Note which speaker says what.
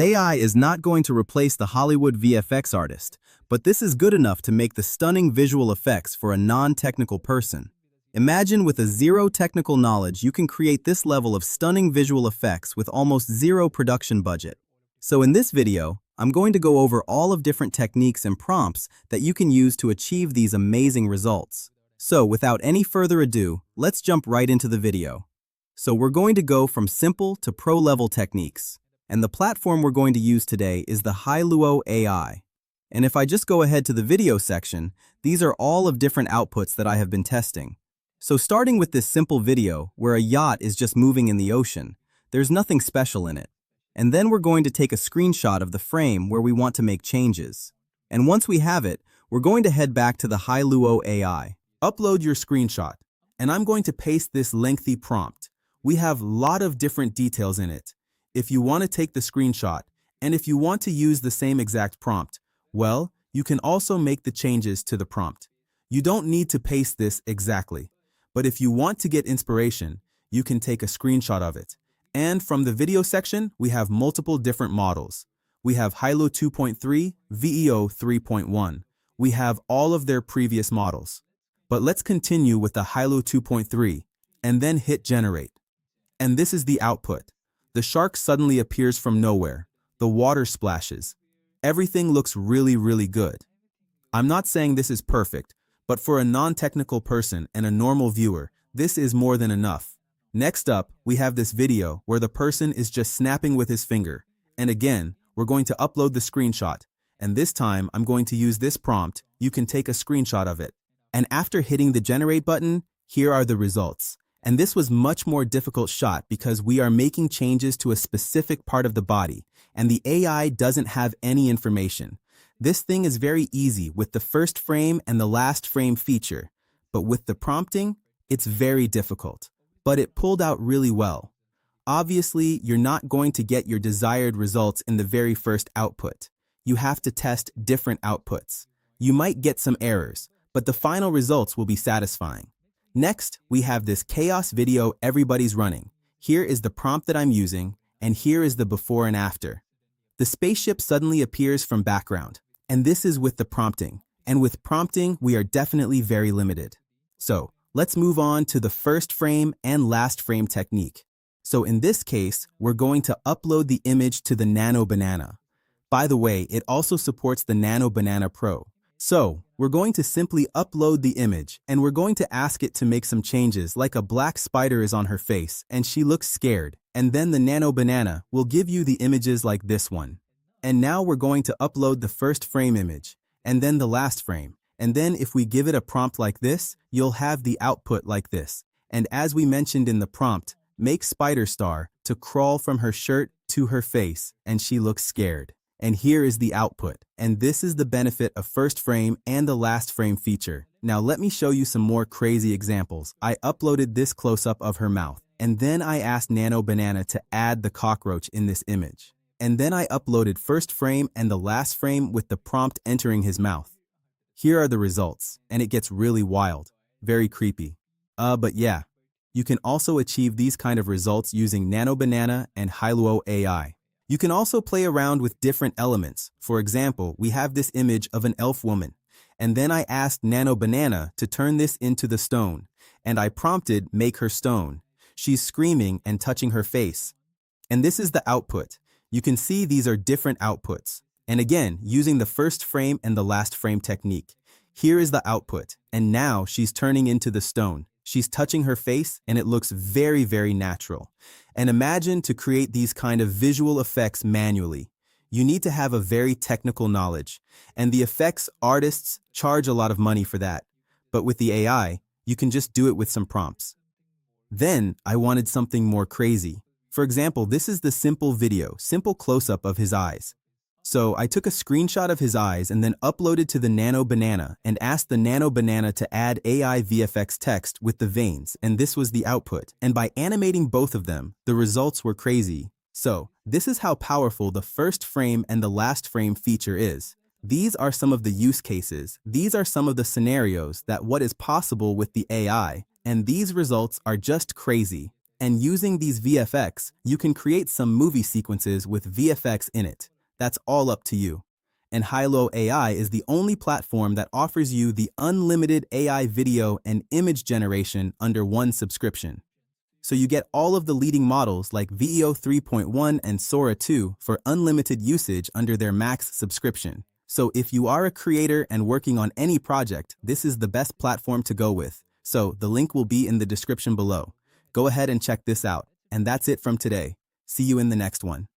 Speaker 1: AI is not going to replace the Hollywood VFX artist, but this is good enough to make the stunning visual effects for a non-technical person. Imagine with a zero technical knowledge you can create this level of stunning visual effects with almost zero production budget. So in this video, I'm going to go over all of different techniques and prompts that you can use to achieve these amazing results. So without any further ado, let's jump right into the video. So we're going to go from simple to pro-level techniques. And the platform we're going to use today is the Hailuo AI. And if I just go ahead to the video section, these are all of different outputs that I have been testing. So starting with this simple video where a yacht is just moving in the ocean, there's nothing special in it. And then we're going to take a screenshot of the frame where we want to make changes. And once we have it, we're going to head back to the Hailuo AI. Upload your screenshot, and I'm going to paste this lengthy prompt. We have a lot of different details in it. If you want to take the screenshot, and if you want to use the same exact prompt, well, you can also make the changes to the prompt. You don't need to paste this exactly, but if you want to get inspiration, you can take a screenshot of it. And from the video section, we have multiple different models. We have Hailuo 2.3, VEO 3.1. We have all of their previous models. But let's continue with the Hailuo 2.3, and then hit generate. And this is the output. The shark suddenly appears from nowhere. The water splashes. Everything looks really good. I'm not saying this is perfect, but for a non-technical person and a normal viewer, this is more than enough. Next up, we have this video where the person is just snapping with his finger. And again, we're going to upload the screenshot. And this time, I'm going to use this prompt. You can take a screenshot of it. And after hitting the generate button, here are the results. And this was much more difficult shot because we are making changes to a specific part of the body, and the AI doesn't have any information. This thing is very easy with the first frame and the last frame feature, but with the prompting, it's very difficult. But it pulled out really well. Obviously, you're not going to get your desired results in the very first output. You have to test different outputs. You might get some errors, but the final results will be satisfying. Next, we have this chaos video everybody's running. Here is the prompt that I'm using, and here is the before and after. The spaceship suddenly appears from background, and this is with the prompting. And with prompting, we are definitely very limited. So, let's move on to the first frame and last frame technique. So in this case, we're going to upload the image to the Nano Banana. By the way, it also supports the Nano Banana Pro. So, we're going to simply upload the image, and we're going to ask it to make some changes like a black spider is on her face and she looks scared, and then the Nano Banana will give you the images like this one. And now we're going to upload the first frame image, and then the last frame, and then if we give it a prompt like this, you'll have the output like this. And as we mentioned in the prompt, make Spider Star to crawl from her shirt to her face, and she looks scared. And here is the output. And this is the benefit of first frame and the last frame feature. Now let me show you some more crazy examples. I uploaded this close-up of her mouth, and then I asked Nano Banana to add the cockroach in this image. And then I uploaded first frame and the last frame with the prompt entering his mouth. Here are the results, and it gets really wild. Very creepy. But yeah, you can also achieve these kind of results using Nano Banana and Hailuo AI. You can also play around with different elements. For example, we have this image of an elf woman, and then I asked Nano Banana to turn this into the stone, and I prompted make her stone. She's screaming and touching her face. And this is the output. You can see these are different outputs. And again, using the first frame and the last frame technique. Here is the output, and now she's turning into the stone. She's touching her face, and it looks very natural. And imagine to create these kind of visual effects manually. You need to have a very technical knowledge, and the effects artists charge a lot of money for that. But with the AI, you can just do it with some prompts. Then I wanted something more crazy. For example, this is the simple close-up of his eyes. So I took a screenshot of his eyes and then uploaded to the Nano Banana and asked the Nano Banana to add AI VFX text with the veins, and this was the output. And by animating both of them, the results were crazy. So this is how powerful the first frame and the last frame feature is. These are some of the use cases. These are some of the scenarios that what is possible with the AI, and these results are just crazy. And using these VFX, you can create some movie sequences with VFX in it. That's all up to you. And Hailuo AI is the only platform that offers you the unlimited AI video and image generation under one subscription. So you get all of the leading models like VEO 3.1 and Sora 2 for unlimited usage under their max subscription. So if you are a creator and working on any project, this is the best platform to go with. So the link will be in the description below. Go ahead and check this out. And that's it from today. See you in the next one.